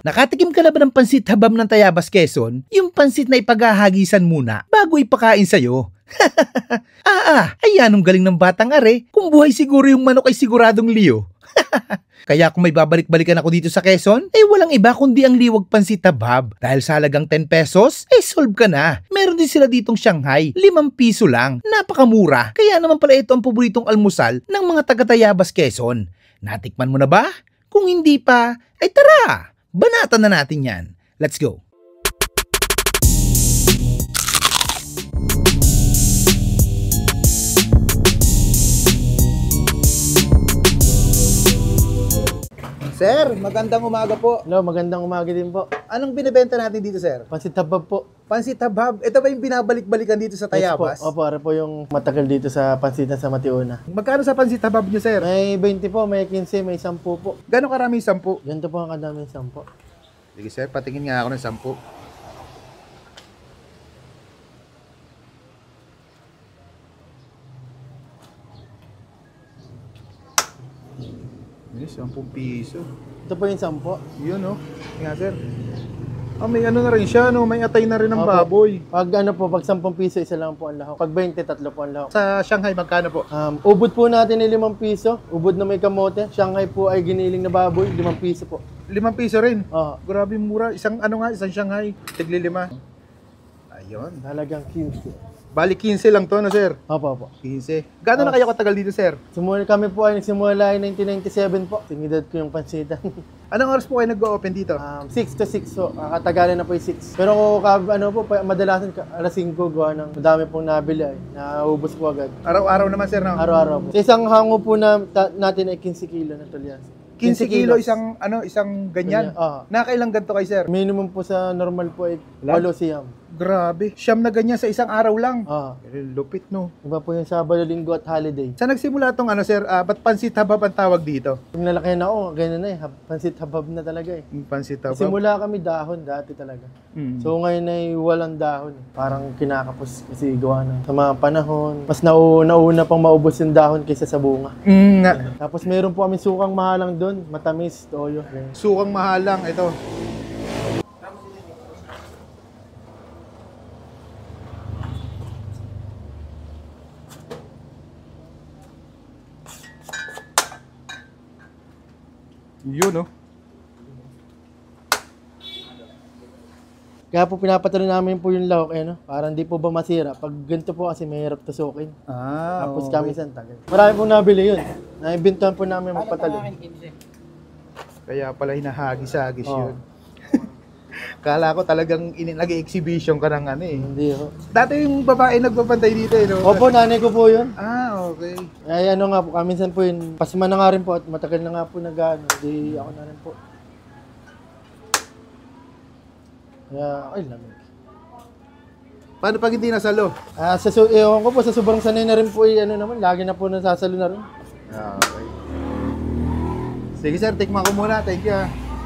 Nakatikim ka na ba ng pansit habab ng Tayabas, Quezon? Yung pansit na ipaghahagisan muna bago ipakain sa'yo. Ayan ang galing ng batang are. Kung buhay siguro yung manok ay siguradong liyo. Kaya kung may babalik-balikan ako dito sa Quezon, walang iba kundi ang Liwag Pansit Habab. Dahil sa halagang 10 pesos, solve ka na. Meron din sila ditong Shanghai, 5 piso lang. Napakamura. Kaya naman pala ito ang paboritong almusal ng mga taga-Tayabas, Quezon. Natikman mo na ba? Kung hindi pa, tara! Banatan na natin yan. Let's go! Sir, magandang umaga po. Hello, magandang umaga din po. Anong binibenta natin dito, sir? Pansit habab po. Pansit habab. Ito ba yung binabalik-balikan dito sa Tayabas? Yes po. Opo, ara po yung matagal dito sa pansitan sa Matiuna. Magkano sa pansit habab nyo, sir? May 20 po, may 15, may 10 po. Gano'ng karami 10? Ganito po ang kadaming 10. Sige, sir, patingin nga ako ng 10. Yes, 10 piso. Ito po yung 10. Yun, oh. Nga, sir. May ano na rin siya, no? May atay na rin ng baboy. Pag 10 piso, isa lang po ang lahok. Pag 20, 3 po ang lahok. Sa Shanghai, magkano po? Ubod po natin ay 5 piso. Ubod na may kamote. Shanghai po ay giniling na baboy, 5 piso po. 5 piso rin? Oo. Grabe mura. Isang Shanghai. Tigli 5. Ayun. Halagang 15. Bali 15 lang to, no, sir? Opo. 15. Gano'n na kayo katagal dito, sir? Kami po ay nagsimula ay 1997 po. Tinidad ko yung pansitan. Anong oras po kayo nag-o-open dito? 6 to 6 po. Katagalan na po yung 6. Pero madalasan alas 5 gawa ng madami pong nabili ay. Naubos po agad. Araw-araw naman, sir, no? Araw-araw po. Sa isang hango po natin ay 15 kilo ng tulyas. 15 kilo isang ganyan. Nakailang ganito kay sir? Minimum po sa normal po ay 8 siyam. Grabe. Siyam na ganyan sa isang araw lang. Lupit, no? Iba po yung Sabado, Linggo at holiday. Saan nagsimula itong sir? Ba't pansit habab ang tawag dito? Pag nalaki na ako, ganyan na pansit habab na talaga eh. Pansit habab? Simula kami dahon dati talaga. So ngayon ay walang dahon. Parang kinakapos kasi gawa na. Sa mga panahon, mas nauna pang maubos yung dahon kaysa sa bunga. Tapos meron po kami sukang mahalang doon. Matamis, toyo. Sukang mahalang, ito. Yun, no? Kaya po pinapatuloy namin po yung lahok, no? Para hindi po ba masira. Pag ganito po kasi mahirap tusukin. Tapos kami isang tagal. Marami po nabili yun. Naibintuhan po namin magpatalo. Kaya pala hinahagis-hagis yun. Kala ko talagang nag-exhibition ka ng Hindi ho. Dati yung babae nagbabantay dito, no? Opo, nanay ko po yun. Okay. Ay nga po, minsan po yun, pasma na nga rin po at matagal na nga po hindi ako na rin po. Kaya, lamig. Paano pag hindi nasalo? Ewan ko po, sa sobrang sanay na rin po, lagi na po nasasalo na rin. Okay. Sige sir, tikman ko muna. Thank you.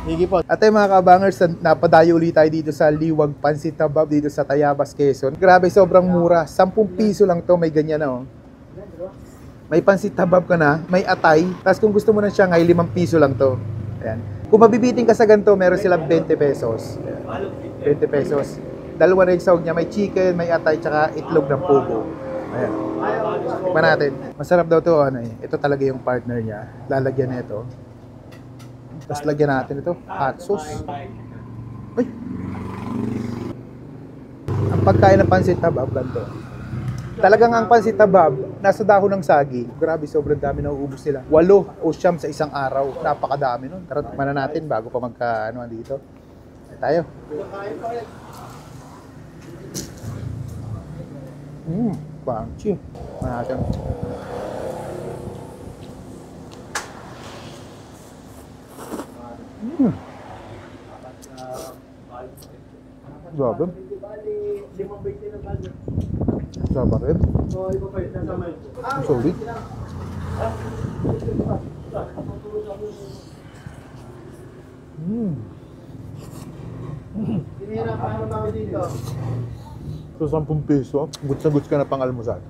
Sige po. At mga kabangers, napadayo ulit tayo dito sa Liwag Pansit Habab dito sa Tayabas, Quezon. Grabe, sobrang mura. 10 piso lang to, may ganyan na, oh. May pansit habab ka na, may atay. Tapos kung gusto mo ng Shanghai, 5 piso lang to. Ayan. Kung mabibiting ka sa ganito, meron silang 20 pesos. Ayan. 20 pesos. Dalawa na yung sahog niya, may chicken, may atay, tsaka itlog ng pugo. Ayan. Tikman natin. Masarap daw to, Ito talaga yung partner niya. Lalagyan na ito. Tapos lagyan natin ito, hot sauce. Ay! Ang pagkain ng pansit habab, ganito. Talagang ang pansit habab, nasa dahon ng sagi. Grabe, sobrang dami na uubos sila. 8 o 9 sa isang araw. Napakadami nun. Tara, tikman na natin bago pa dito. Tayo. Punchy. Natin. Grabe. Sarap rin. Solid. So 10 peso, goods na goods ka na pang almusal.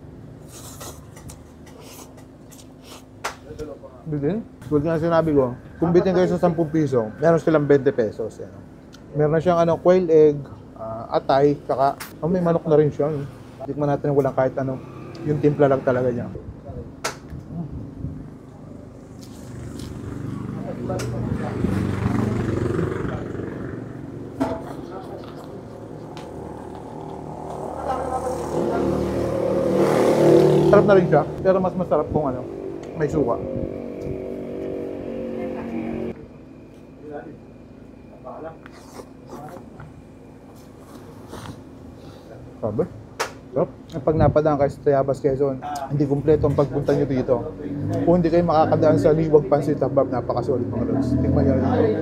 Bitin? Tulad nga sinabi ko, kung bitin kayo sa 10 piso, meron silang 20 pesos. Yan. Meron na siyang quail egg, atay, saka may manok na rin siya. Tikman natin walang kahit ano. Yung timpla lang talaga niya. Sarap na rin siya, pero mas masarap kung may suka. Sabi? Sarap. Pag napadaan kayo sa Tayabas, Quezon, hindi kumpleto ang pagpunta nyo dito. Kung hindi kayo makakadaan sa Liwag Pansit Tabab, napakasulit mga lods. Tingnan nyo rin.